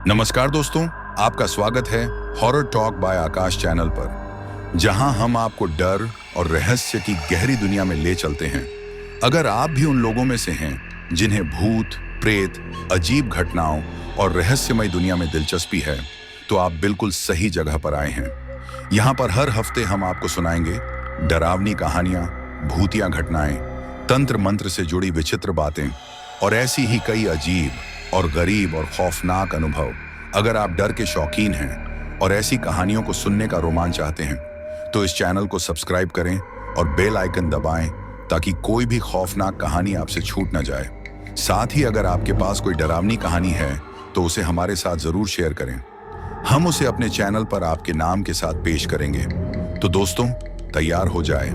नमस्कार दोस्तों, आपका स्वागत है हॉरर टॉक बाय आकाश चैनल पर, जहां हम आपको डर और रहस्य की गहरी दुनिया में ले चलते हैं। अगर आप भी उन लोगों में से हैं जिन्हें भूत, प्रेत, अजीब घटनाओं और रहस्यमय दुनिया में दिलचस्पी है, तो आप बिल्कुल सही जगह पर आए हैं। यहाँ पर हर हफ्ते हम आपको सुनाएंगे डरावनी कहानियां, भूतिया घटनाएं, तंत्र मंत्र से जुड़ी विचित्र बातें और ऐसी ही कई अजीब और गरीब और खौफनाक अनुभव। अगर आप डर के शौकीन हैं और ऐसी कहानियों को सुनने का रोमांच चाहते हैं, तो इस चैनल को सब्सक्राइब करें और बेल आइकन दबाएं ताकि कोई भी खौफनाक कहानी आपसे छूट न जाए। साथ ही अगर आपके पास कोई डरावनी कहानी है तो उसे हमारे साथ जरूर शेयर करें। हम उसे अपने चैनल पर आपके नाम के साथ पेश करेंगे। तो दोस्तों, तैयार हो जाए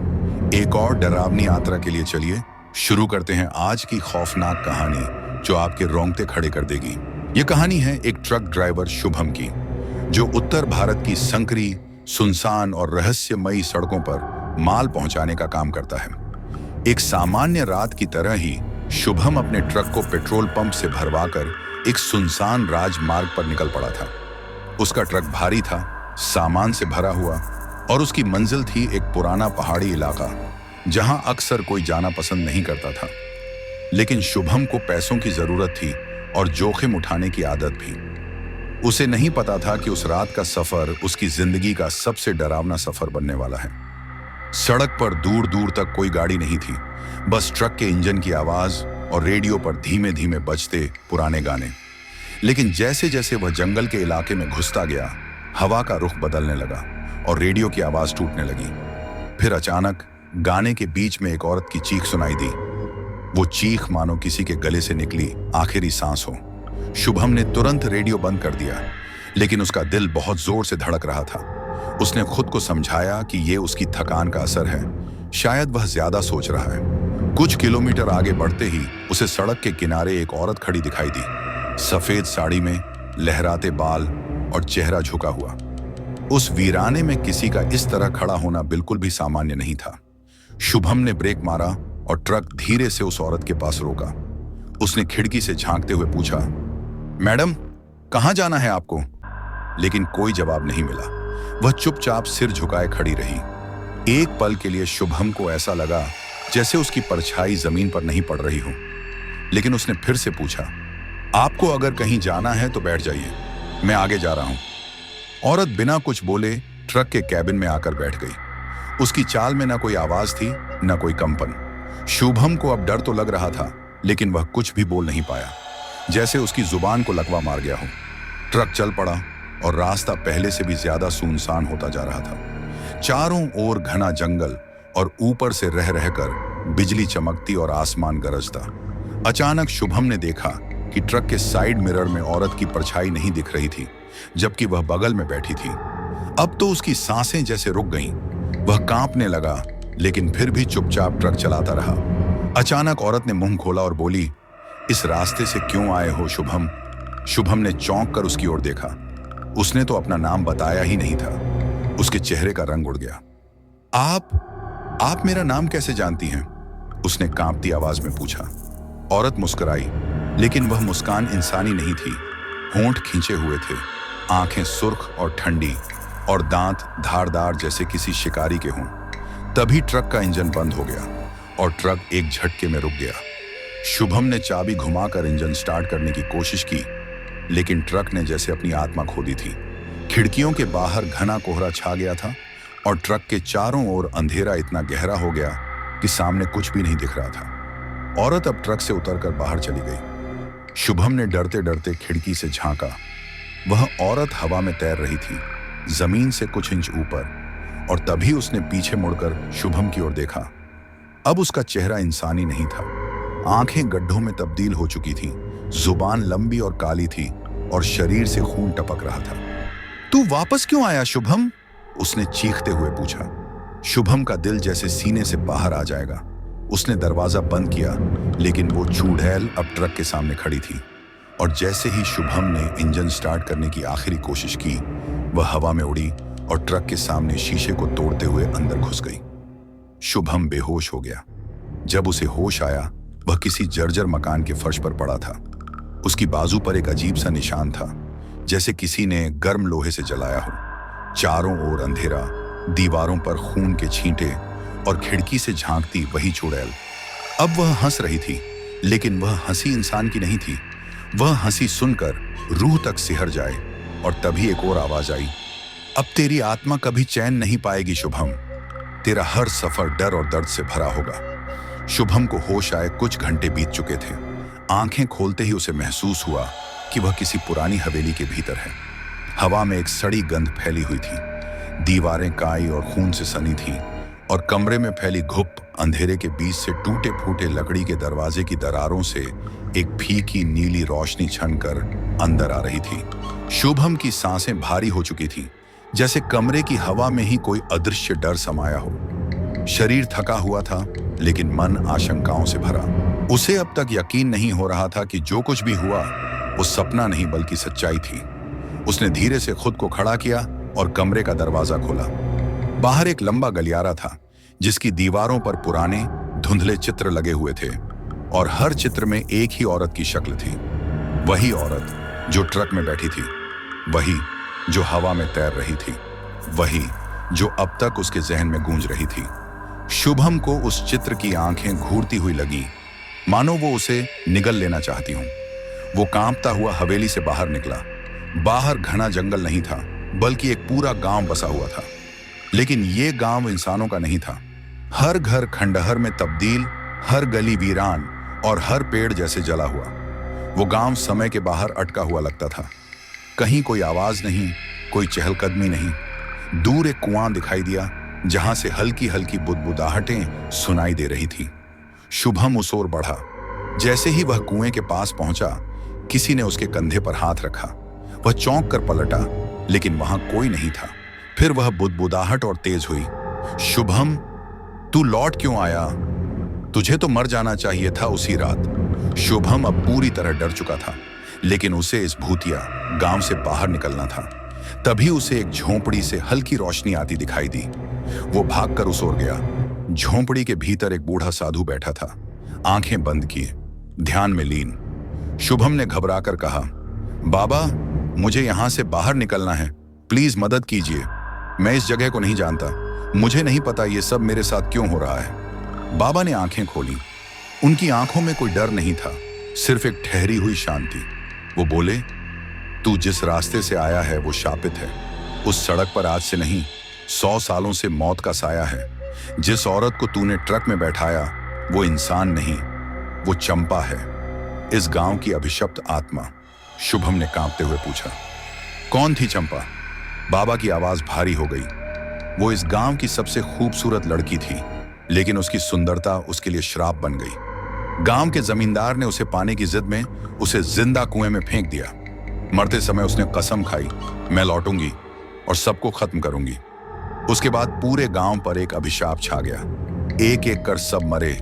एक और डरावनी यात्रा के लिए। चलिए शुरू करते हैं आज की खौफनाक कहानी जो आपके रोंगटे खड़े कर देगी। ये कहानी है एक ट्रक ड्राइवर शुभम की, जो उत्तर भारत की संकरी, सुनसान और रहस्यमयी सड़कों पर माल पहुंचाने का काम करता है। एक सामान्य रात की तरह ही शुभम अपने ट्रक को पेट्रोल पंप से भरवाकर एक सुनसान राजमार्ग पर निकल पड़ा था। उसका ट्रक भारी था, सामान से भरा हुआ, और उसकी मंजिल थी एक पुराना पहाड़ी इलाका जहां अक्सर कोई जाना पसंद नहीं करता था। लेकिन शुभम को पैसों की जरूरत थी और जोखिम उठाने की आदत भी। उसे नहीं पता था कि उस रात का सफर उसकी जिंदगी का सबसे डरावना सफर बनने वाला है। सड़क पर दूर दूर तक कोई गाड़ी नहीं थी, बस ट्रक के इंजन की आवाज और रेडियो पर धीमे धीमे बजते पुराने गाने। लेकिन जैसे जैसे वह जंगल के इलाके में घुसता गया, हवा का रुख बदलने लगा और रेडियो की आवाज टूटने लगी। फिर अचानक गाने के बीच में एक औरत की चीख सुनाई दी। वो चीख मानो किसी के गले से निकली आखिरी सांस हो। शुभम ने तुरंत रेडियो बंद कर दिया, लेकिन उसका दिल बहुत जोर से धड़क रहा था। उसने खुद को समझाया कि ये उसकी थकान का असर है, शायद वह ज्यादा सोच रहा है। कुछ किलोमीटर आगे बढ़ते ही उसे सड़क के किनारे एक औरत खड़ी दिखाई दी, सफेद साड़ी में, लहराते बाल और चेहरा झुका हुआ। उस वीराने में किसी का इस तरह खड़ा होना बिल्कुल भी सामान्य नहीं था। शुभम ने ब्रेक मारा और ट्रक धीरे से उस औरत के पास रोका। उसने खिड़की से झांकते हुए पूछा, मैडम, कहां जाना है आपको? लेकिन कोई जवाब नहीं मिला। वह चुपचाप सिर झुकाए खड़ी रही। एक पल के लिए शुभम को ऐसा लगा जैसे उसकी परछाई जमीन पर नहीं पड़ रही हो। लेकिन उसने फिर से पूछा, आपको अगर कहीं जाना है तो बैठ जाइए, मैं आगे जा रहा हूं। औरत बिना कुछ बोले ट्रक के कैबिन में आकर बैठ गई। उसकी चाल में न कोई आवाज थी, न कोई कंपन। शुभम को अब डर तो लग रहा था, लेकिन वह कुछ भी बोल नहीं पाया, जैसे उसकी जुबान को लकवा मार गया हो। ट्रक चल पड़ा और रास्ता पहले से भी ज्यादा सुनसान होता जा रहा था। चारों ओर घना जंगल और ऊपर से रह रहकर बिजली चमकती और आसमान गरजता। अचानक शुभम ने देखा कि ट्रक के साइड मिरर में औरत की परछाई नहीं दिख रही थी, जबकि वह बगल में बैठी थी। अब तो उसकी सांसें जैसे रुक गईं। वह कांपने लगा, लेकिन फिर भी चुपचाप ट्रक चलाता रहा। अचानक औरत ने मुंह खोला और बोली, इस रास्ते से क्यों आए हो शुभम? शुभम ने चौंक कर उसकी ओर देखा। उसने तो अपना नाम बताया ही नहीं था। उसके चेहरे का रंग उड़ गया। आप मेरा नाम कैसे जानती हैं? उसने कांपती आवाज में पूछा। औरत मुस्कुराई, लेकिन वह मुस्कान इंसानी नहीं थी। होंठ खींचे हुए थे, आंखें सुर्ख और ठंडी, और दांत धारदार जैसे किसी शिकारी के हों। तभी ट्रक का इंजन बंद हो गया और ट्रक एक झटके में रुक गया। शुभम ने चाबी घुमाकर इंजन स्टार्ट करने की कोशिश की, लेकिन ट्रक ने जैसे अपनी आत्मा खो दी थी। खिड़कियों के बाहर घना कोहरा छा गया था और ट्रक के चारों ओर अंधेरा इतना गहरा हो गया कि सामने कुछ भी नहीं दिख रहा था। औरत अब ट्रक से उतरकर बाहर चली गई। शुभम ने डरते डरते खिड़की से झांका। वह औरत हवा में तैर रही थी, जमीन से कुछ इंच ऊपर, और तभी उसने पीछे मुड़कर शुभम की ओर देखा। अब उसका चेहरा इंसानी नहीं था। आंखें गड्ढों में तब्दील हो चुकी थी, जुबान लंबी और काली थी, और शरीर से खून टपक रहा था। तू वापस क्यों आया शुभम? उसने चीखते हुए पूछा। शुभम का दिल जैसे सीने से बाहर आ जाएगा। उसने दरवाजा बंद किया, लेकिन वो चूड़ैल अब ट्रक के सामने खड़ी थी, और जैसे ही शुभम ने इंजन स्टार्ट करने की आखिरी कोशिश की, वह हवा में उड़ी और ट्रक के सामने शीशे को तोड़ते हुए अंदर घुस गई। शुभम बेहोश हो गया। जब उसे होश आया, वह किसी जर्जर मकान के फर्श पर पड़ा था। उसकी बाजू पर एक अजीब सा निशान था, जैसे किसी ने गर्म लोहे से जलाया हो। चारों ओर अंधेरा, दीवारों पर खून के छींटे और खिड़की से झांकती वही चुड़ैल। अब वह हंस रही थी, लेकिन वह हंसी इंसान की नहीं थी। वह हंसी सुनकर रूह तक सिहर जाए। और तभी एक और आवाज आई, अब तेरी आत्मा कभी चैन नहीं पाएगी शुभम। तेरा हर सफर डर और दर्द से भरा होगा। शुभम को होश आए कुछ घंटे बीत चुके थे। आंखें खोलते ही उसे महसूस हुआ कि वह किसी पुरानी हवेली के भीतर है। हवा में एक सड़ी गंध फैली हुई थी। दीवारें काई और खून से सनी थीं और कमरे में फैली घुप अंधेरे के बीच से टूटे फूटे लकड़ी के दरवाजे की दरारों से एक फीकी नीली रोशनी छनकर अंदर आ रही थी। शुभम की सांसें भारी हो चुकी थीं, जैसे कमरे की हवा में ही कोई अदृश्य डर समाया हो। शरीर थका हुआ था, लेकिन मन आशंकाओं से भरा। उसे अब तक यकीन नहीं हो रहा था कि जो कुछ भी हुआ वो सपना नहीं बल्कि सच्चाई थी। उसने धीरे से खुद को खड़ा किया और कमरे का दरवाजा खोला। बाहर एक लंबा गलियारा था, जिसकी दीवारों पर पुराने धुंधले चित्र लगे हुए थे और हर चित्र में एक ही औरत की शक्ल थी। वही औरत जो ट्रक में बैठी थी, वही जो हवा में तैर रही थी, वही जो अब तक उसके जहन में गूंज रही थी। शुभम को उस चित्र की आंखें घूरती हुई लगी, मानो वो उसे निगल लेना चाहती हूं। वो कांपता हुआ हवेली से बाहर निकला। बाहर घना जंगल नहीं था, बल्कि एक पूरा गांव बसा हुआ था। लेकिन ये गांव इंसानों का नहीं था। हर घर खंडहर में तब्दील, हर गली वीरान और हर पेड़ जैसे जला हुआ। वो गांव समय के बाहर अटका हुआ लगता था। कहीं कोई आवाज नहीं, कोई चहलकदमी नहीं। दूर एक कुआं दिखाई दिया, जहां से हल्की हल्की बुदबुदाहटें सुनाई दे रही थी। शुभम उस ओर बढ़ा। जैसे ही वह कुएं के पास पहुंचा, किसी ने उसके कंधे पर हाथ रखा। वह चौंक कर पलटा, लेकिन वहां कोई नहीं था। फिर वह बुदबुदाहट और तेज हुई। शुभम, तू लौट क्यों आया? तुझे तो मर जाना चाहिए था उसी रात। शुभम अब पूरी तरह डर चुका था, लेकिन उसे इस भूतिया गांव से बाहर निकलना था। तभी उसे एक झोंपड़ी से हल्की रोशनी आती दिखाई दी। वो भागकर उस ओर गया। झोंपड़ी के भीतर एक बूढ़ा साधु बैठा था, आंखें बंद किए, ध्यान में लीन। शुभम ने घबराकर कहा, बाबा, मुझे यहां से बाहर निकलना है, प्लीज मदद कीजिए। मैं इस जगह को नहीं जानता, मुझे नहीं पता ये सब मेरे साथ क्यों हो रहा है। बाबा ने आंखें खोली। उनकी आंखों में कोई डर नहीं था, सिर्फ एक ठहरी हुई शांति। वो बोले, तू जिस रास्ते से आया है वो शापित है। उस सड़क पर आज से नहीं, 100 सालों से मौत का साया है। जिस औरत को तूने ट्रक में बैठाया वो इंसान नहीं, वो चंपा है, इस गांव की अभिशप्त आत्मा। शुभम ने कांपते हुए पूछा, कौन थी चंपा? बाबा की आवाज भारी हो गई। वो इस गांव की सबसे खूबसूरत लड़की थी, लेकिन उसकी सुंदरता उसके लिए श्राप बन गई। गांव के जमींदार ने उसे पाने की जिद में उसे जिंदा कुएं में फेंक दिया। मरते समय उसने कसम खाई, मैं लौटूंगी और सबको खत्म करूंगी। उसके बाद पूरे गांव पर एक अभिशाप छा गया। एक एक कर सब मरे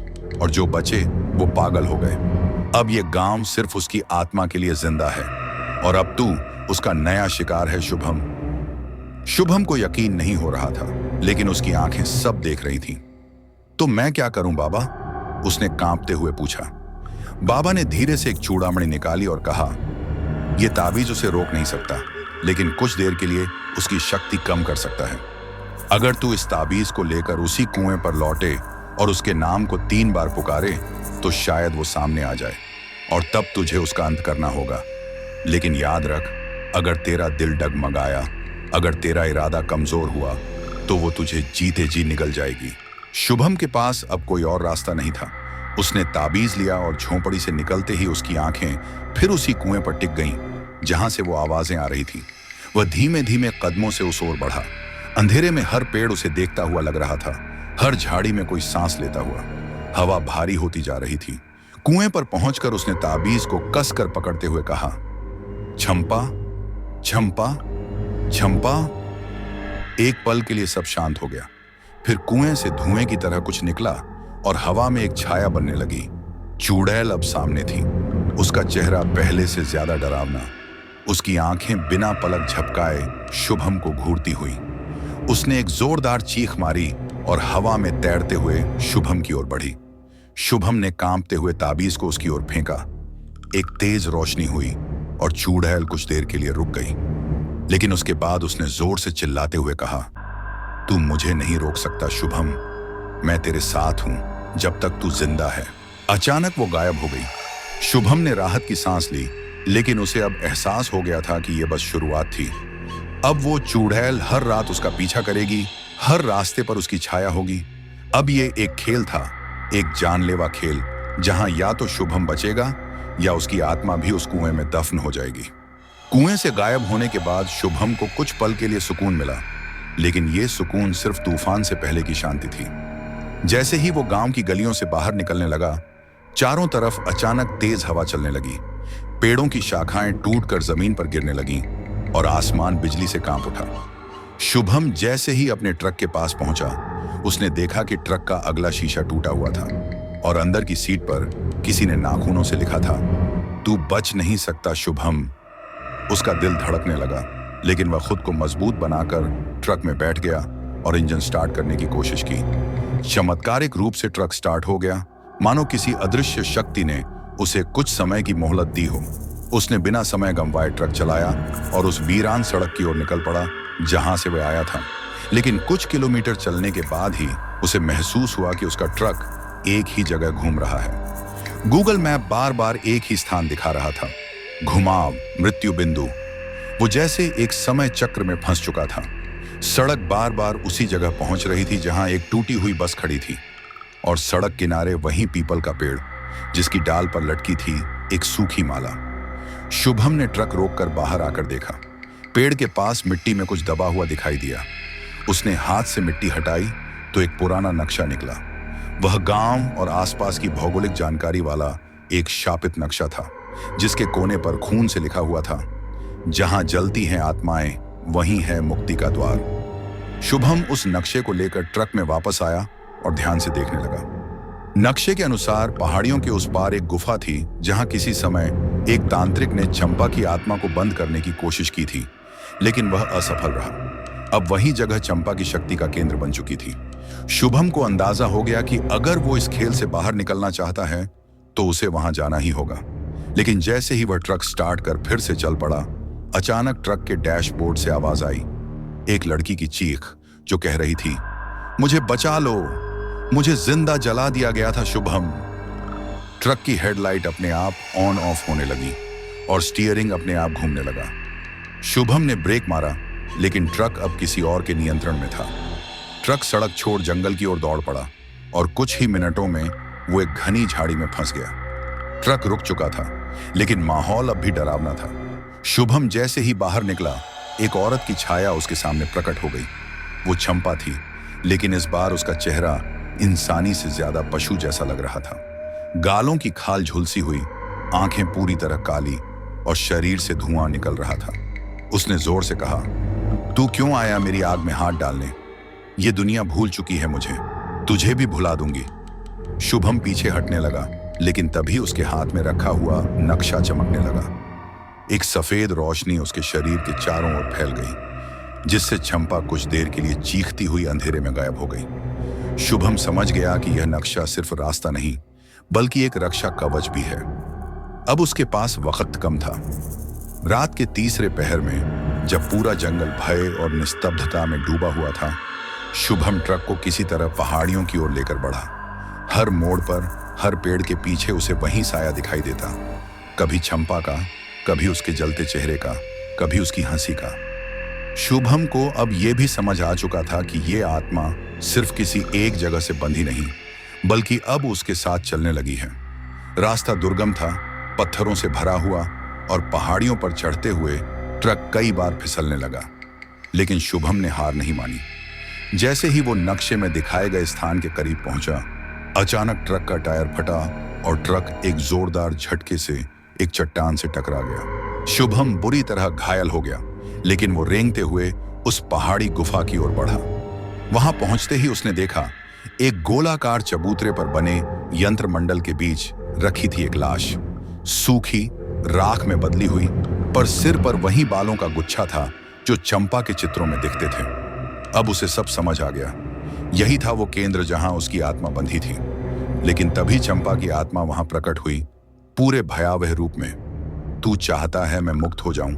और जो बचे वो पागल हो गए। अब ये गांव सिर्फ उसकी आत्मा के लिए जिंदा है और अब तू उसका नया शिकार है शुभम। शुभम को यकीन नहीं हो रहा था, लेकिन उसकी आंखें सब देख रही थीं। तो मैं क्या करूं बाबा? उसने कांपते हुए पूछा। बाबा ने धीरे से एक चूड़ामणि निकाली और कहा, यह ताबीज उसे रोक नहीं सकता, लेकिन कुछ देर के लिए उसकी शक्ति कम कर सकता है। अगर तू इस ताबीज को लेकर उसी कुएं पर लौटे और उसके नाम को 3 बार पुकारे, तो शायद वो सामने आ जाए और तब तुझे उसका अंत करना होगा। लेकिन याद रख, अगर तेरा दिल डगमगाया, अगर तेरा इरादा कमजोर हुआ, तो वो तुझे जीते जी निगल जाएगी। शुभम के पास अब कोई और रास्ता नहीं था। उसने ताबीज लिया और झोंपड़ी से निकलते ही उसकी आंखें फिर उसी कुएं पर टिक गईं, जहां से वो आवाजें आ रही थी। वह धीमे धीमे कदमों से उस ओर बढ़ा। अंधेरे में हर पेड़ उसे देखता हुआ लग रहा था, हर झाड़ी में कोई सांस लेता हुआ। हवा भारी होती जा रही थी। कुएं पर पहुंचकर उसने ताबीज को कसकर पकड़ते हुए कहा, चंपा, चंपा, चंपा। एक पल के लिए सब शांत हो गया। फिर कुएं से धुएं की तरह कुछ निकला और हवा में एक छाया बनने लगी। चुड़ैल अब सामने थी। उसका चेहरा पहले से ज्यादा डरावना। उसकी आंखें बिना पलक झपकाए शुभम को घूरती हुई। उसने एक जोरदार चीख मारी और हवा में तैरते हुए शुभम की ओर बढ़ी। शुभम ने कांपते हुए ताबीज को उसकी ओर फेंका। एक तेज रोशनी हुई और चुड़ैल कुछ देर के लिए रुक गई, लेकिन उसके बाद उसने जोर से चिल्लाते हुए कहा, तू मुझे नहीं रोक सकता शुभम, मैं तेरे साथ हूं जब तक तू जिंदा है। अचानक वो गायब हो गई। शुभम ने राहत की सांस ली, लेकिन उसे अब एहसास हो गया था कि यह बस शुरुआत थी। अब वो चुड़ैल हर रात उसका पीछा करेगी, हर रास्ते पर उसकी छाया होगी। अब ये एक खेल था, एक जानलेवा खेल, जहां या तो शुभम बचेगा या उसकी आत्मा भी उस कुएं में दफन हो जाएगी। कुएं से गायब होने के बाद शुभम को कुछ पल के लिए सुकून मिला, लेकिन ये सुकून सिर्फ तूफान से पहले की शांति थी। जैसे ही वो गांव की गलियों से बाहर निकलने लगा, चारों तरफ अचानक तेज हवा चलने लगी। पेड़ों की शाखाएं टूटकर जमीन पर गिरने लगीं और आसमान बिजली से कांप उठा। शुभम जैसे ही अपने ट्रक के पास पहुंचा, उसने देखा कि ट्रक का अगला शीशा टूटा हुआ था और अंदर की सीट पर किसी ने नाखूनों से लिखा था, तू बच नहीं सकता शुभम। उसका दिल धड़कने लगा, लेकिन वह खुद को मजबूत बनाकर ट्रक में बैठ गया और इंजन स्टार्ट करने की कोशिश की। चमत्कारिक रूप से ट्रक स्टार्ट हो गया, मानो किसी अदृश्य शक्ति ने उसे कुछ समय की मोहलत दी हो। उसने बिना समय गंवाए ट्रक चलाया और उस वीरान सड़क की ओर निकल पड़ा जहां से वह आया था। लेकिन कुछ किलोमीटर चलने के बाद ही उसे महसूस हुआ कि उसका ट्रक एक ही जगह घूम रहा है। गूगल मैप बार बार एक ही स्थान दिखा रहा था, घुमाव, मृत्यु बिंदु। वो जैसे एक समय चक्र में फंस चुका था। सड़क बार बार उसी जगह पहुंच रही थी जहां एक टूटी हुई बस खड़ी थी, और सड़क किनारे वही पीपल का पेड़, जिसकी डाल पर लटकी थी एक सूखी माला। शुभम ने ट्रक रोककर बाहर आकर देखा। पेड़ के पास मिट्टी में कुछ दबा हुआ दिखाई दिया। उसने हाथ से मिट्टी हटाई तो एक पुराना नक्शा निकला। वह गांव और आसपास की भौगोलिक जानकारी वाला एक शापित नक्शा था, जिसके कोने पर खून से लिखा हुआ था, जहां जलती हैं आत्माएं वहीं है मुक्ति का द्वार। शुभम उस नक्शे को लेकर ट्रक में वापस आया और ध्यान से देखने लगा। नक्शे के अनुसार पहाड़ियों के उस पार एक गुफा थी, जहां किसी समय एक तांत्रिक ने चंपा की आत्मा को बंद करने की कोशिश की थी, लेकिन वह असफल रहा। अब वही जगह चंपा की शक्ति का केंद्र बन चुकी थी। शुभम को अंदाजा हो गया कि अगर वो इस खेल से बाहर निकलना चाहता है तो उसे वहां जाना ही होगा। लेकिन जैसे ही वह ट्रक स्टार्ट कर फिर से चल पड़ा, अचानक ट्रक के डैशबोर्ड से आवाज आई, एक लड़की की चीख जो कह रही थी, मुझे बचा लो, मुझे जिंदा जला दिया गया था शुभम। ट्रक की हेडलाइट अपने आप ऑन ऑफ होने लगी और स्टीयरिंग अपने आप घूमने लगा। शुभम ने ब्रेक मारा, लेकिन ट्रक अब किसी और के नियंत्रण में था। ट्रक सड़क छोड़ जंगल की ओर दौड़ पड़ा और कुछ ही मिनटों में वो एक घनी झाड़ी में फंस गया। ट्रक रुक चुका था, लेकिन माहौल अब भी डरावना था। शुभम जैसे ही बाहर निकला, एक औरत की छाया उसके सामने प्रकट हो गई। वो चंपा थी, लेकिन इस बार उसका चेहरा इंसानी से ज्यादा पशु जैसा लग रहा था। गालों की खाल झुलसी हुई, आंखें पूरी तरह काली और शरीर से धुआं निकल रहा था। उसने जोर से कहा, तू क्यों आया मेरी आग में हाथ डालने? ये दुनिया भूल चुकी है मुझे, तुझे भी भुला दूंगी। शुभम पीछे हटने लगा, लेकिन तभी उसके हाथ में रखा हुआ नक्शा चमकने लगा। एक सफेद रोशनी उसके शरीर के चारों ओर फैल गई, जिससे चंपा कुछ देर के लिए चीखती हुई अंधेरे में गायब हो गई। शुभम समझ गया कि यह नक्शा सिर्फ रास्ता नहीं, बल्कि एक रक्षा कवच भी है। अब उसके पास वक्त कम था। रात के तीसरे पहर में, जब पूरा जंगल भय और निस्तब्धता में डूबा हुआ था, शुभम ट्रक को किसी तरह पहाड़ियों की ओर लेकर बढ़ा। हर मोड़ पर, हर पेड़ के पीछे उसे वही साया दिखाई देता, कभी चंपा का, कभी उसके जलते चेहरे का, कभी उसकी हंसी का। शुभम को अब यह भी समझ आ चुका था कि यह आत्मा सिर्फ किसी एक जगह से बंधी नहीं, बल्कि अब उसके साथ चलने लगी है। रास्ता दुर्गम था, पत्थरों से भरा हुआ, और पहाड़ियों पर चढ़ते हुए ट्रक कई बार फिसलने लगा। लेकिन शुभम ने हार नहीं मानी। जैसे ही वो नक्शे में दिखाए गए स्थान के करीब पहुंचा, अचानक ट्रक का टायर फटा और ट्रक एक जोरदार झटके से एक चट्टान से टकरा गया। शुभम बुरी तरह घायल हो गया, लेकिन वो रेंगते हुए उस पहाड़ी गुफा की ओर बढ़ा। वहां पहुंचते ही उसने देखा, एक गोलाकार चबूतरे पर बने यंत्र मंडल के बीच रखी थी एक लाश, सूखी, राख में बदली हुई, पर सिर पर वही बालों का गुच्छा था जो चंपा के चित्रों में दिखते थे। अब उसे सब समझ आ गया। यही था वो केंद्र जहां उसकी आत्मा बंधी थी। लेकिन तभी चंपा की आत्मा वहां प्रकट हुई, पूरे भयावह रूप में। तू चाहता है मैं मुक्त हो जाऊं?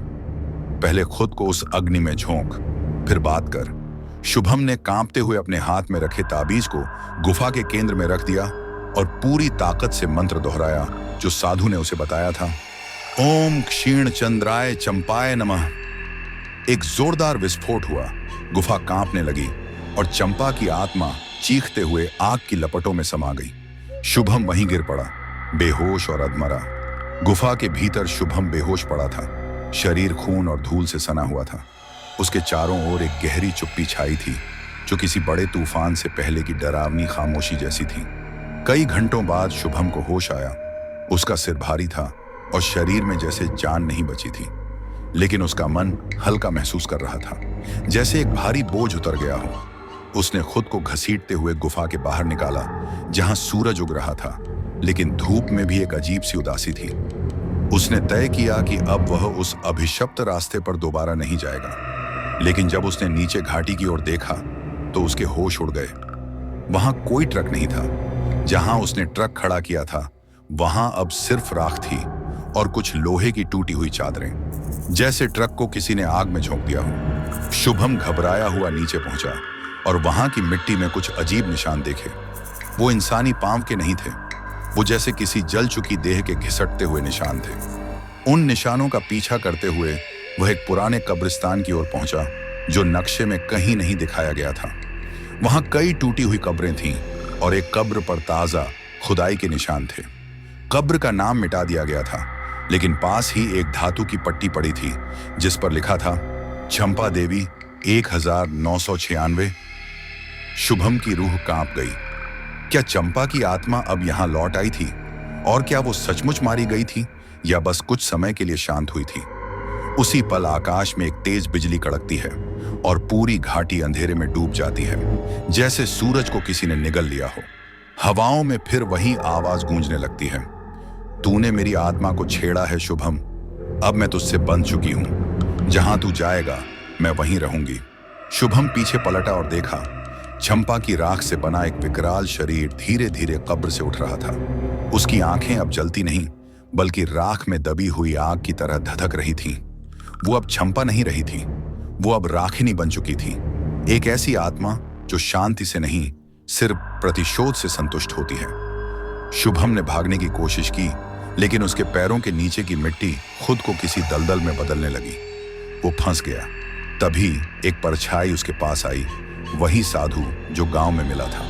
पहले खुद को उस अग्नि में झोंक, फिर बात कर। शुभम ने कांपते हुए अपने हाथ में रखे ताबीज को गुफा के केंद्र में रख दिया और पूरी ताकत से मंत्र दोहराया जो साधु ने उसे बताया था। ओम क्षीण चंद्राय चंपाय नमः। एक जोरदार विस्फोट हुआ, गुफा कांपने लगी और चंपा की आत्मा चीखते हुए आग की लपटों में समा गई। शुभम वहीं गिर पड़ा, बेहोश और अधमरा। गुफा के भीतर शुभम बेहोश पड़ा था, शरीर खून और धूल से सना हुआ था। उसके चारों ओर एक गहरी चुप्पी छाई थी जो किसी बड़े तूफान से पहले की डरावनी खामोशी जैसी थी। कई घंटों बाद शुभम को होश आया। उसका सिर भारी था और शरीर में जैसे जान नहीं बची थी, लेकिन उसका मन हल्का महसूस कर रहा था, जैसे एक भारी बोझ उतर गया हो। उसने खुद को घसीटते हुए गुफा के बाहर निकाला, जहां सूरज उग रहा था, लेकिन धूप में भी एक अजीब सी उदासी थी। उसने तय किया कि अब वह उस अभिशप्त रास्ते पर दोबारा नहीं जाएगा। लेकिन जब उसने नीचे घाटी की ओर देखा तो उसके होश उड़ गए। वहां कोई ट्रक नहीं था। जहां उसने ट्रक खड़ा किया था वहां अब सिर्फ राख थी और कुछ लोहे की टूटी हुई चादरें, जैसे ट्रक को किसी ने आग में झोंक दिया हो। शुभम घबराया हुआ नीचे पहुंचा और वहां की मिट्टी में कुछ अजीब निशान देखे। वो इंसानी पांव के नहीं थे, वो जैसे किसी जल चुकी देह के घिसटते हुए निशान थे। उन निशानों का पीछा करते हुए वह एक पुराने कब्रिस्तान की ओर पहुंचा जो नक्शे में कहीं नहीं दिखाया गया था। वहां कई टूटी हुई कब्रें थीं और एक कब्र पर ताजा खुदाई के निशान थे। कब्र का नाम मिटा दिया गया था, लेकिन पास ही एक धातु की पट्टी पड़ी थी जिस पर लिखा था चंपा देवी 1996। शुभम की रूह कांप गई। क्या चंपा की आत्मा अब यहां लौट आई थी? और क्या वो सचमुच मारी गई थी या बस कुछ समय के लिए शांत हुई थी? उसी पल आकाश में एक तेज बिजली कड़कती है और पूरी घाटी अंधेरे में डूब जाती है, जैसे सूरज को किसी ने निगल लिया हो। हवाओं में फिर वही आवाज गूंजने लगती है, तूने मेरी आत्मा को छेड़ा है शुभम, अब मैं तुझसे बंध चुकी हूं। जहां तू जाएगा मैं वहीं रहूंगी। शुभम पीछे पलटा और देखा, चंपा की राख से बना एक विकराल शरीर धीरे धीरे कब्र से उठ रहा था। उसकी आंखें अब जलती नहीं बल्कि राख में दबी हुई आग की तरह धधक रही थीं। वो अब चंपा नहीं रही थी, वो अब राखिनी बन चुकी थी, एक ऐसी आत्मा जो शांति से नहीं सिर्फ प्रतिशोध से संतुष्ट होती है। शुभम ने भागने की कोशिश की, लेकिन उसके पैरों के नीचे की मिट्टी खुद को किसी दलदल में बदलने लगी। वो फंस गया। तभी एक परछाई उसके पास आई, वही साधु जो गांव में मिला था,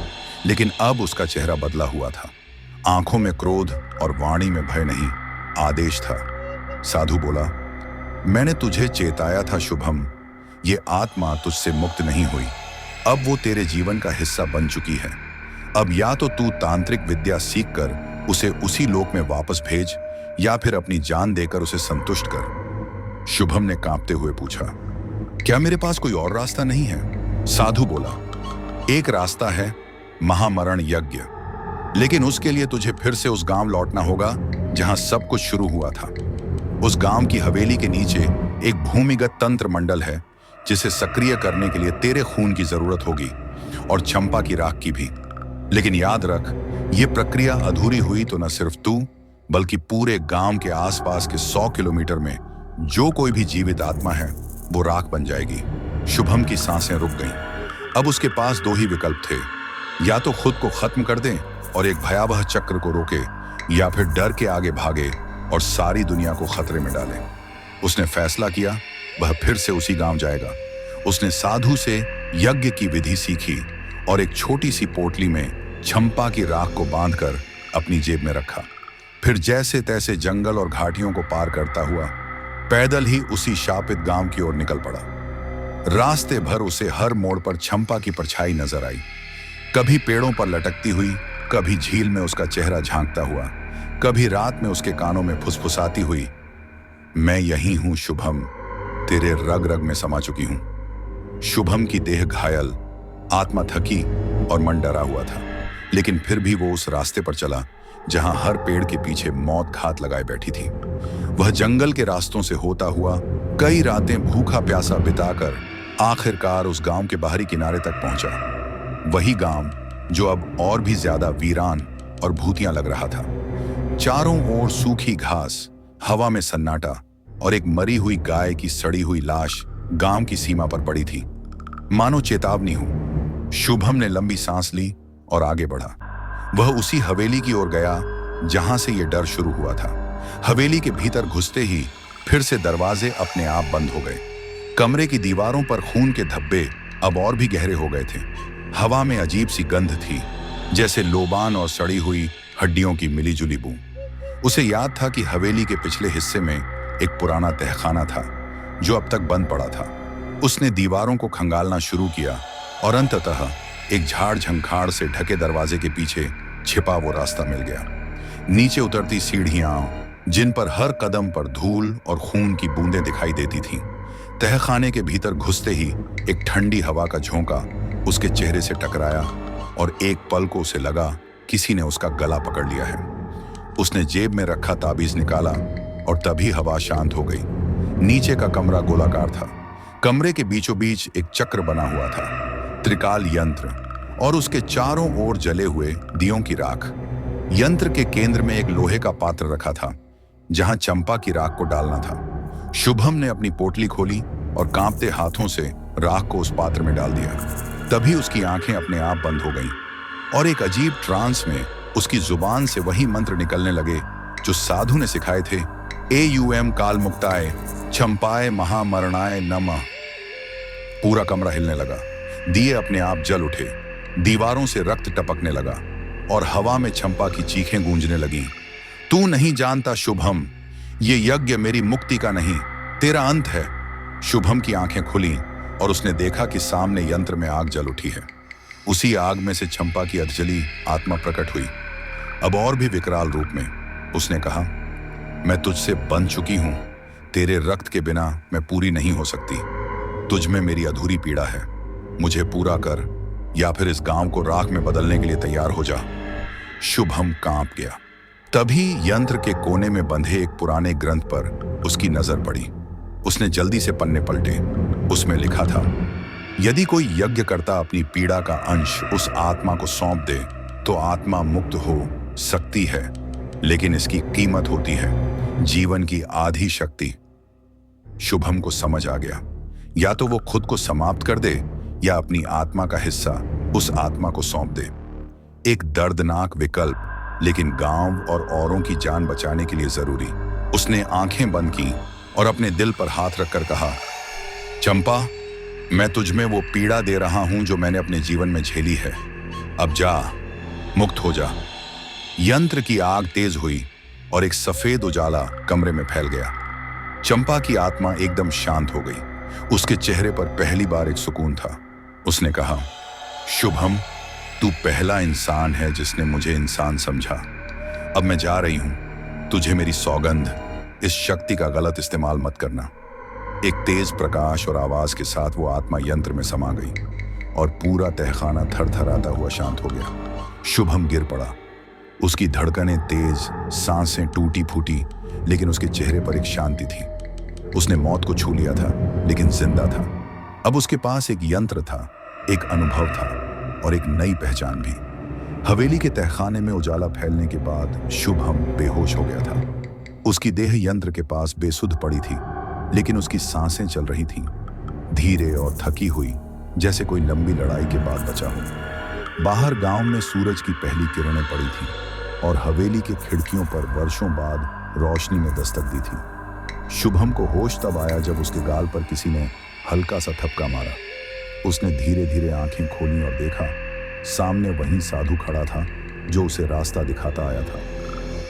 लेकिन अब उसका चेहरा बदला हुआ था। आंखों में क्रोध और वाणी में भय नहीं, आदेश था। साधु बोला, मैंने तुझे चेताया था शुभम, ये आत्मा तुझसे मुक्त नहीं हुई, अब वो तेरे जीवन का हिस्सा बन चुकी है। अब या तो तू तांत्रिक विद्या सीखकर उसे उसी लोक में वापस भेज या फिर अपनी जान देकर उसे संतुष्ट कर। शुभम ने कांपते हुए पूछा, क्या मेरे पास कोई और रास्ता नहीं है? साधु बोला, एक रास्ता है, महामरण यज्ञ, लेकिन उसके लिए तुझे फिर से उस गांव लौटना होगा जहां सब कुछ शुरू हुआ था। उस गांव की हवेली के नीचे एक भूमिगत तंत्र मंडल है जिसे सक्रिय करने के लिए तेरे खून की जरूरत होगी और चंपा की राख की भी। लेकिन याद रख, ये प्रक्रिया अधूरी हुई तो न सिर्फ तू बल्कि पूरे गांव के आसपास के 100 किलोमीटर में जो कोई भी जीवित आत्मा है वो राख बन जाएगी। शुभम की सांसें रुक गईं। अब उसके पास दो ही विकल्प थे, या तो खुद को खत्म कर दे और एक भयावह चक्र को रोके, या फिर डर के आगे भागे और सारी दुनिया को खतरे में डाले। उसने फैसला किया, वह फिर से उसी गांव जाएगा। उसने साधु से यज्ञ की विधि सीखी और एक छोटी सी पोटली में चंपा की राख को बांधकर अपनी जेब में रखा। फिर जैसे तैसे जंगल और घाटियों को पार करता हुआ पैदल ही उसी शापित गांव की ओर निकल पड़ा। रास्ते भर उसे हर मोड़ पर चंपा की परछाई नजर आई, कभी पेड़ों पर लटकती हुई, कभी झील में उसका चेहरा झांकता हुआ, कभी रात में उसके कानों में फुसफुसाती हुई, मैं यही हूं शुभम, तेरे रग रग में समा चुकी हूं। शुभम की देह घायल, आत्मा थकी और मन डरा हुआ था, लेकिन फिर भी वो उस रास्ते पर चला जहां हर पेड़ के पीछे मौत घात लगाए बैठी थी। वह जंगल के रास्तों से होता हुआ कई रातें भूखा प्यासा बिताकर आखिरकार उस गांव के बाहरी किनारे तक पहुंचा। वही गांव जो अब और भी ज्यादा वीरान और भूतिया लग रहा था। चारों ओर सूखी घास, हवा में सन्नाटा और एक मरी हुई गाय की सड़ी हुई लाश गांव की सीमा पर पड़ी थी। मानो चेतावनी हो। शुभम ने लंबी सांस ली और आगे बढ़ा। वह उसी हवेली की ओर गया जहां से यह डर शुरू हुआ था। हवेली के भीतर घुसते ही फिर से दरवाजे अपने आप बंद हो गए। कमरे की दीवारों पर खून के धब्बे अब और भी गहरे हो गए थे। हवा में अजीब सी गंध थी, जैसे लोबान और सड़ी हुई हड्डियों की मिलीजुली बू। उसे याद था कि हवेली के पिछले हिस्से में एक पुराना तहखाना था जो अब तक बंद पड़ा था। उसने दीवारों को खंगालना शुरू किया और अंततः एक झाड़ झंखाड़ से ढके दरवाजे के पीछे छिपा वो रास्ता मिल गया। नीचे उतरती सीढ़ियां जिन पर हर कदम पर धूल और खून की बूंदें दिखाई देती थीं। तहखाने के भीतर घुसते ही एक ठंडी हवा का झोंका उसके चेहरे से टकराया और एक पल को उसे लगा किसी ने उसका गला पकड़ लिया है। उसने जेब में रखा ताबीज निकाला और तभी हवा शांत हो गई। नीचे का कमरा गोलाकार था। कमरे के बीचों बीच एक चक्र बना हुआ था, त्रिकाल यंत्र और उसके चारों ओर जले हुए दियों की राख। यंत्र के केंद्र में एक लोहे का पात्र रखा था जहां चंपा की राख को डालना था। शुभम ने अपनी पोटली खोली और कांपते हाथों से राख को उस पात्र में डाल दिया। तभी उसकी आंखें अपने आप बंद हो गईं और एक अजीब ट्रांस में उसकी जुबान से वही मंत्र निकलने लगे जो साधु ने सिखाए थे। AUM काल मुक्ताय चंपाय महामरणाय नमः। पूरा कमरा हिलने लगा। दिए अपने आप जल उठे, दीवारों से रक्त टपकने लगा और हवा में चंपा की चीखें गूंजने लगीं। तू नहीं जानता शुभम, ये यज्ञ मेरी मुक्ति का नहीं, तेरा अंत है। शुभम की आंखें खुली और उसने देखा कि सामने यंत्र में आग जल उठी है। उसी आग में से चंपा की अधजली आत्मा प्रकट हुई, अब और भी विकराल रूप में। उसने कहा, मैं तुझसे बंध चुकी हूं, तेरे रक्त के बिना मैं पूरी नहीं हो सकती। तुझ में मेरी अधूरी पीड़ा है, मुझे पूरा कर या फिर इस गांव को राख में बदलने के लिए तैयार हो जा। शुभम कांप गया। तभी यंत्र के कोने में बंधे एक पुराने ग्रंथ पर उसकी नजर पड़ी। उसने जल्दी से पन्ने पलटे। उसमें लिखा था, यदि कोई यज्ञ करता अपनी पीड़ा का अंश उस आत्मा को सौंप दे तो आत्मा मुक्त हो सकती है, लेकिन इसकी कीमत होती है जीवन की आधी शक्ति। शुभम को समझ आ गया, या तो वो खुद को समाप्त कर दे या अपनी आत्मा का हिस्सा उस आत्मा को सौंप दे। एक दर्दनाक विकल्प, लेकिन गांव और औरों की जान बचाने के लिए जरूरी। उसने आंखें बंद की और अपने दिल पर हाथ रखकर कहा, चंपा, मैं तुझमें वो पीड़ा दे रहा हूं जो मैंने अपने जीवन में झेली है। अब जा, मुक्त हो जा। यंत्र की आग तेज हुई और एक सफेद उजाला कमरे में फैल गया। चंपा की आत्मा एकदम शांत हो गई। उसके चेहरे पर पहली बार एक सुकून था। उसने कहा, शुभम, तू पहला इंसान है जिसने मुझे इंसान समझा। अब मैं जा रही हूं। तुझे मेरी सौगंध, इस शक्ति का गलत इस्तेमाल मत करना। एक तेज प्रकाश और आवाज के साथ वो आत्मा यंत्र में समा गई और पूरा तहखाना थरथराता हुआ शांत हो गया। शुभम गिर पड़ा। उसकी धड़कनें तेज, सांसें टूटी फूटी, लेकिन उसके चेहरे पर एक शांति थी। उसने मौत को छू लिया था, लेकिन जिंदा था। अब उसके पास एक यंत्र था, एक अनुभव था और एक नई पहचान भी। हवेली के तहखाने में उजाला फैलने के बाद शुभम बेहोश हो गया था। उसकी देह यंत्र के पास बेसुध पड़ी थी, लेकिन उसकी सांसें चल रही थीं, धीरे और थकी हुई, जैसे कोई लंबी लड़ाई के बाद बचा हो। बाहर गांव में सूरज की पहली किरणें पड़ी थीं और हवेली के खिड़कियों पर वर्षों बाद रोशनी ने दस्तक दी थी। शुभम को होश तब आया जब उसके गाल पर किसी ने हल्का सा थपका मारा। उसने धीरे धीरे आंखें खोली और देखा, सामने वही साधु खड़ा था जो उसे रास्ता दिखाता आया था।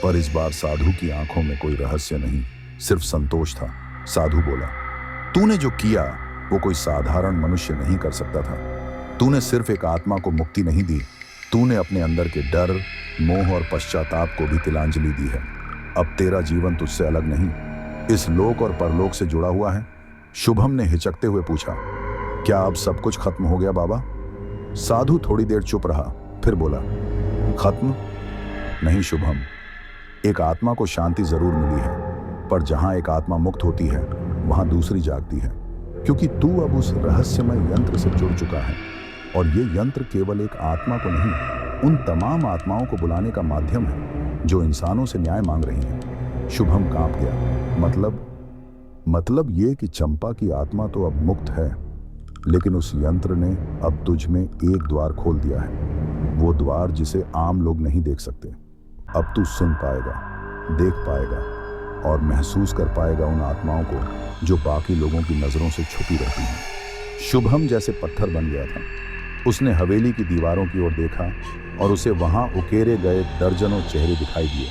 पर इस बार साधु की आंखों में कोई रहस्य नहीं, सिर्फ संतोष था। साधु बोला, तूने जो किया वो कोई साधारण मनुष्य नहीं कर सकता था। तूने सिर्फ एक आत्मा को मुक्ति नहीं दी, तूने अपने अंदर के डर, मोह और पश्चाताप को भी तिलांजलि दी है। अब तेरा जीवन तुझसे अलग नहीं, इस लोक और परलोक से जुड़ा हुआ है। शुभम ने हिचकते हुए पूछा, क्या अब सब कुछ खत्म हो गया बाबा? साधु थोड़ी देर चुप रहा, फिर बोला, खत्म नहीं शुभम, एक आत्मा को शांति जरूर मिली है, पर जहां एक आत्मा मुक्त होती है वहां दूसरी जागती है। क्योंकि तू अब उस रहस्यमय यंत्र से जुड़ चुका है और ये यंत्र केवल एक आत्मा को नहीं, उन तमाम आत्माओं को बुलाने का माध्यम है जो इंसानों से न्याय मांग रही हैं। शुभम कांप गया। मतलब ये कि चंपा की आत्मा तो अब मुक्त है, लेकिन उस यंत्र ने अब तुझ में एक द्वार खोल दिया है, वो द्वार जिसे आम लोग नहीं देख सकते। अब तू सुन पाएगा, देख पाएगा और महसूस कर पाएगा उन आत्माओं को जो बाकी लोगों की नजरों से छुपी रहती हैं। शुभम जैसे पत्थर बन गया था। उसने हवेली की दीवारों की ओर देखा और उसे वहां उकेरे गए दर्जनों चेहरे दिखाई दिए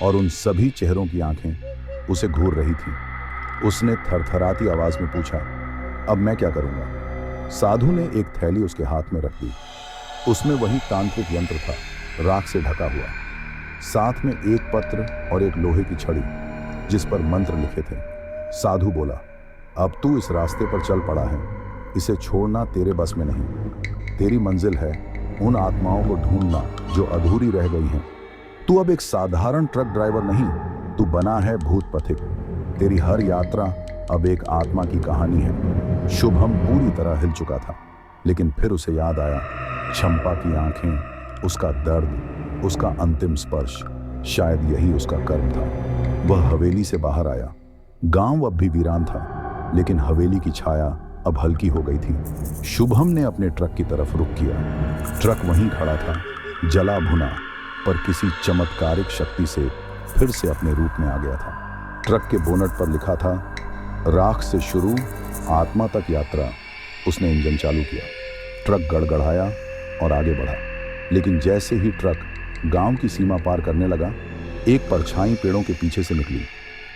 और उन सभी चेहरों की आंखें उसे घूर रही थीं। उसने थरथराती आवाज में पूछा, अब मैं क्या करूंगा? साधु ने एक थैली उसके हाथ में रख दी। उसमें वही तांत्रिक यंत्र था, राख से ढका हुआ, साथ में एक पत्र और एक लोहे की छड़ी जिस पर मंत्र लिखे थे। साधु बोला, अब तू इस रास्ते पर चल पड़ा है, इसे छोड़ना तेरे बस में नहीं। तेरी मंजिल है उन आत्माओं को ढूंढना जो अधूरी रह गई हैं। तू अब एक साधारण ट्रक ड्राइवर नहीं, तू बना है भूत पथिक। तेरी हर यात्रा अब एक आत्मा की कहानी है। शुभम पूरी तरह हिल चुका था, लेकिन फिर उसे याद आया, चंपा की आंखें, उसका दर्द, उसका अंतिम स्पर्श, शायद यही उसका कर्म था। वह हवेली से बाहर आया। गांव अब भी वीरान था, लेकिन हवेली की छाया अब हल्की हो गई थी। शुभम ने अपने ट्रक की तरफ रुख किया। ट्रक वहीं खड़ा था, जला भुना, पर किसी चमत्कारिक शक्ति से फिर से अपने रूप में आ गया था। ट्रक के बोनट पर लिखा था, राख से शुरू, आत्मा तक यात्रा। उसने इंजन चालू किया। ट्रक गड़गड़ाया और आगे बढ़ा, लेकिन जैसे ही ट्रक गांव की सीमा पार करने लगा, एक परछाई पेड़ों के पीछे से निकली।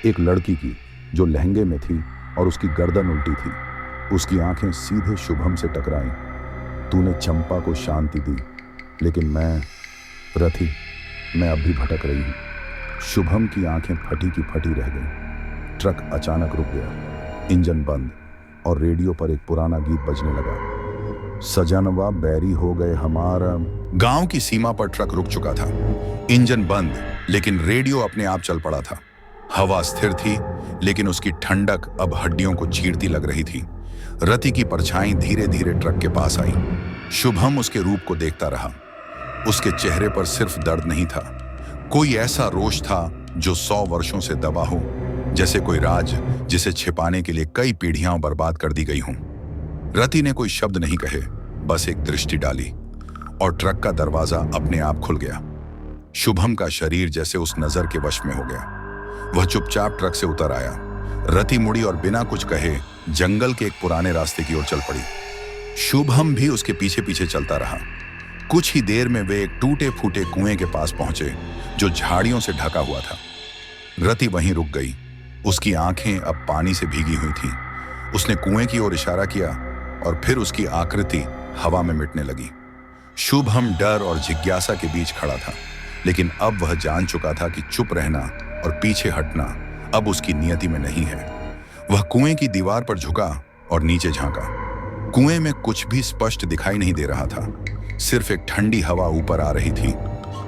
एक लड़की की, जो लहंगे में थी और उसकी गर्दन उल्टी थी। उसकी आंखें सीधे शुभम से टकराईं। तूने चंपा को शांति दी, लेकिन मैं रथी, मैं अब भी भटक रही हूं। शुभम की आंखें फटी की फटी रह गईं। ट्रक अचानक रुक गया, इंजन बंद और रेडियो पर एक पुराना गीत बजने लगा। सजनवा बैरी हो गए हमारा। गांव की सीमा पर ट्रक रुक चुका था, इंजन बंद, लेकिन रेडियो अपने आप चल पड़ा था। हवा स्थिर थी, लेकिन उसकी ठंडक अब हड्डियों को चीरती लग रही थी। रति की परछाई धीरे धीरे ट्रक के पास आई। शुभम उसके रूप को देखता रहा। उसके चेहरे पर सिर्फ दर्द नहीं था, कोई ऐसा रोष था जो 100 वर्षों से दबा हो, जैसे कोई राज जिसे छिपाने के लिए कई पीढ़ियां बर्बाद कर दी गई हों। रति ने कोई शब्द नहीं कहे, बस एक दृष्टि डाली और ट्रक का दरवाजा अपने आप खुल गया। शुभम का शरीर जैसे उस नजर के वश में हो गया। वह चुपचाप ट्रक से उतर आया। रति मुड़ी और बिना कुछ कहे जंगल के एक पुराने रास्ते की ओर चल पड़ी। शुभम भी उसके पीछे पीछे चलता रहा। कुछ ही देर में वे एक टूटे फूटे कुएं के पास पहुंचे जो झाड़ियों से ढका हुआ था। रति वहीं रुक गई। उसकी आंखें अब पानी से भीगी हुई थीं। उसने कुएं की ओर इशारा किया और फिर उसकी आकृति हवा में मिटने लगी। शुभम डर और जिज्ञासा के बीच खड़ा था, लेकिन अब वह जान चुका था कि चुप रहना और पीछे हटना अब उसकी नियति में नहीं है। वह कुएं की दीवार पर झुका और नीचे झांका। कुएं में कुछ भी स्पष्ट दिखाई नहीं दे रहा था, सिर्फ एक ठंडी हवा ऊपर आ रही थी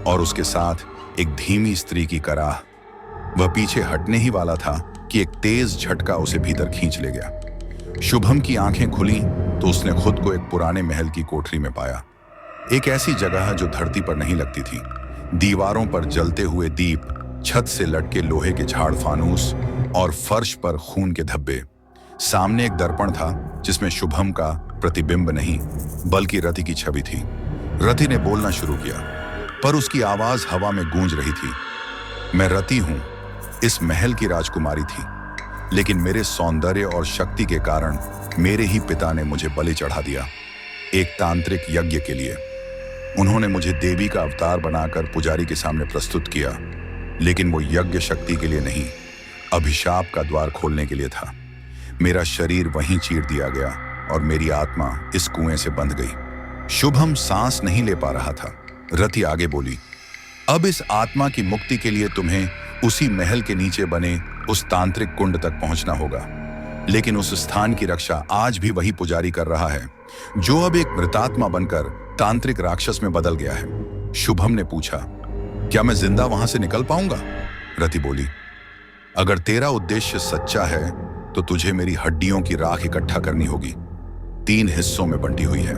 और उसके साथ एक धीमी स्त्री की कराह। वह पीछे हटने ही वाला था कि एक तेज झटका उसे भीतर खींच ले गया। शुभम की आंखें खुली तो उसने खुद को एक पुराने महल की कोठरी में पाया। एक ऐसी जगह जो धरती पर नहीं लगती थी। दीवारों पर जलते हुए दीप, छत से लटके लोहे के झाड़ फानूस और फर्श पर खून के धब्बे। सामने एक दर्पण था जिसमें शुभम का प्रतिबिंब नहीं बल्कि रति की छवि थी। रति ने बोलना शुरू किया, पर उसकी आवाज हवा में गूंज रही थी। मैं रति हूं, इस महल की राजकुमारी थी, लेकिन मेरे सौंदर्य और शक्ति के कारण मेरे ही पिता ने मुझे बलि चढ़ा दिया, एक तांत्रिक यज्ञ के लिए। उन्होंने मुझे देवी का अवतार बनाकर पुजारी के सामने प्रस्तुत किया, लेकिन वो यज्ञ शक्ति के लिए नहीं, अभिशाप का द्वार खोलने के लिए था। मेरा शरीर वहीं चीर दिया गया और मेरी आत्मा इस कुएं से बंध गई। शुभम सांस नहीं ले पा रहा था। रति आगे बोली, अब इस आत्मा की मुक्ति के लिए तुम्हें उसी महल के नीचे बने उस तांत्रिक कुंड तक पहुंचना होगा, लेकिन उस स्थान की रक्षा आज भी वही पुजारी कर रहा है जो अब एक मृतात्मा बनकर तांत्रिक राक्षस में बदल गया है। शुभम ने पूछा, क्या मैं जिंदा वहां से निकल पाऊंगा? रति बोली, अगर तेरा उद्देश्य सच्चा है तो तुझे मेरी हड्डियों की राख इकट्ठा करनी होगी। 3 हिस्सों में बंटी हुई है,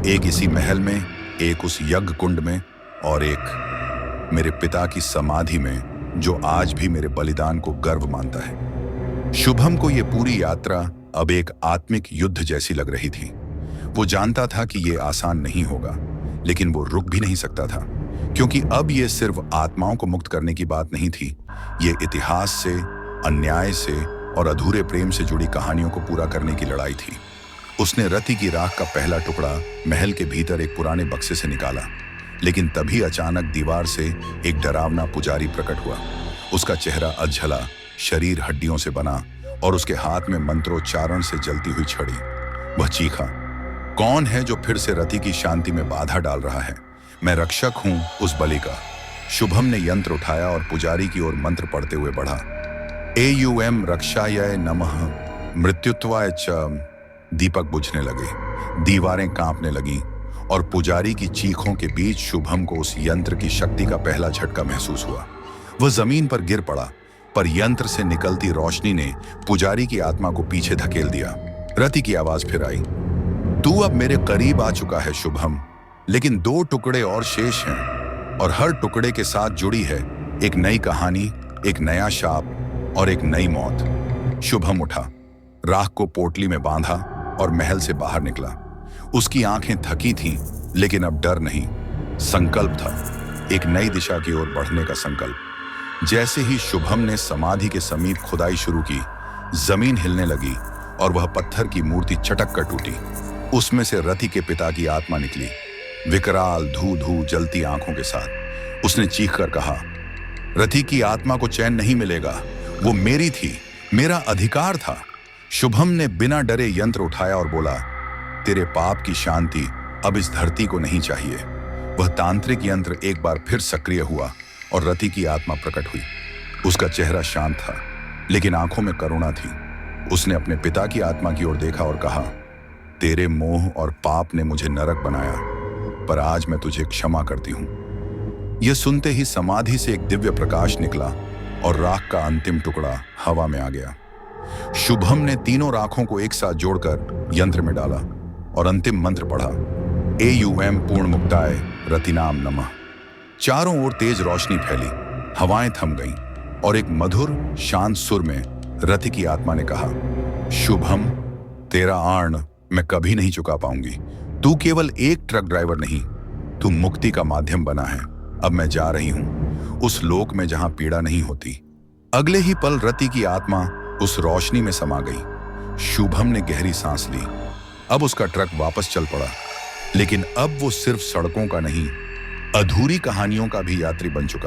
एक इसी महल में, एक उस यज्ञ कुंड में और एक मेरे पिता की समाधि में जो आज भी मेरे बलिदान को गर्व मानता है। शुभम को यह पूरी यात्रा अब एक आत्मिक युद्ध जैसी लग रही थी। वो जानता था कि यह आसान नहीं होगा, लेकिन वो रुक भी नहीं सकता था, क्योंकि अब यह सिर्फ आत्माओं को मुक्त करने की बात नहीं थी। ये इतिहास से, अन्याय से और अधूरे प्रेम से जुड़ी कहानियों को पूरा करने की लड़ाई थी। उसने रति की राख का पहला टुकड़ा महल के भीतर एक पुराने बक्से से निकाला, लेकिन तभी अचानक दीवार से एक डरावना पुजारी प्रकट हुआ। उसका चेहरा अधझला, शरीर हड्डियों से बना और उसके हाथ में मंत्रोच्चारण से जलती हुई छड़ी। वह चीखा, कौन है जो फिर से रति की शांति में बाधा डाल रहा है? मैं रक्षक हूं उस बलि का। शुभम ने यंत्र उठाया और पुजारी की ओर मंत्र पढ़ते हुए बढ़ा। एयुएम रक्षाय नमः मृत्युत्वाय च। दीपक बुझने लगे, दीवारें कांपने लगीं और पुजारी की चीखों के बीच शुभम को उस यंत्र की शक्ति का पहला झटका महसूस हुआ। वह जमीन पर गिर पड़ा, पर यंत्र से निकलती रोशनी ने पुजारी की आत्मा को पीछे धकेल दिया। रति की आवाज फिर आई, तू अब मेरे करीब आ चुका है शुभम, लेकिन 2 टुकड़े और शेष हैं और हर टुकड़े के साथ जुड़ी है एक नई कहानी, एक नया शाप और एक नई मौत। शुभम उठा, राख को पोटली में बांधा और महल से बाहर निकला। उसकी आंखें थकी थीं, लेकिन अब डर नहीं, संकल्प था, एक नई दिशा की ओर बढ़ने का संकल्प। जैसे ही शुभम ने समाधि के समीप खुदाई शुरू की, जमीन हिलने लगी और वह पत्थर की मूर्ति चटक कर टूटी। उसमें से रति के पिता की आत्मा निकली, विकराल धू धू जलती आंखों के साथ। उसने चीख कर कहा, रति की आत्मा को चैन नहीं मिलेगा, वो मेरी थी, मेरा अधिकार था। शुभम ने बिना डरे यंत्र उठाया और बोला, तेरे पाप की शांति अब इस धरती को नहीं चाहिए। वह तांत्रिक यंत्र एक बार फिर सक्रिय हुआ और रति की आत्मा प्रकट हुई। उसका चेहरा शांत था, लेकिन आंखों में करुणा थी। उसने अपने पिता की आत्मा की ओर देखा और कहा, तेरे मोह और पाप ने मुझे नरक बनाया, पर आज मैं तुझे क्षमा करती हूं। यह सुनते ही समाधि से एक दिव्य प्रकाश निकला और राख का अंतिम टुकड़ा हवा में आ गया। शुभम ने तीनों राखों को एक साथ जोड़कर यंत्र में डाला और अंतिम मंत्र पढ़ा, एयुएम पूर्ण मुक्ताय रतिनाम नमः। चारों ओर तेज रोशनी फैली, हवाएं थम गईं और एक मधुर शांत सुर में रति की आत्मा ने कहा, शुभम, तेरा आर्ण मैं कभी नहीं चुका पाऊंगी। तू केवल एक ट्रक ड्राइवर नहीं, तू मुक्ति का माध्यम बना है। अब मैं जा रही हूं उस लोक में जहां पीड़ा नहीं होती। अगले ही पल रति की आत्मा उस रोशनी में समा गई। शुभम ने गहरी सांस ली। अब उसका ट्रक वापस चल पड़ा, लेकिन अब वो सिर्फ सड़कों का नहीं, अधूरी कहानियों का भी यात्री बन चुका।